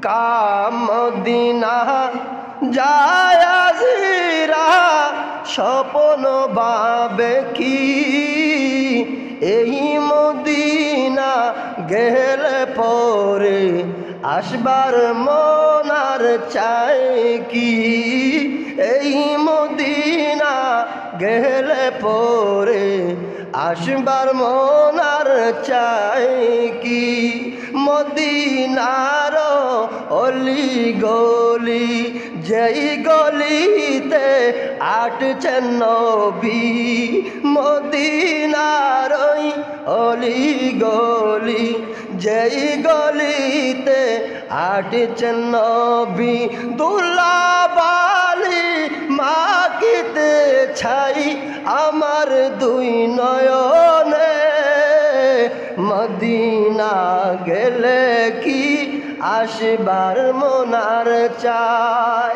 কামদিনা জায়াজিরা স্বপ্ন ভাবে কি এই মদিনা গেলে পরে আসবার মনার চাই কি এই মদিনা গেলে পরে আসবার মনার চাই কি মদিনার অলি গলি যেই গলিতে আটছেন নবী মদিনার অলি গলি যেই গলিতে আটছেন নবী দুলাবালি মাকিতে ছাই আমার দুই নয়নে মদিনা গেলে কি আসবার মনার চাই।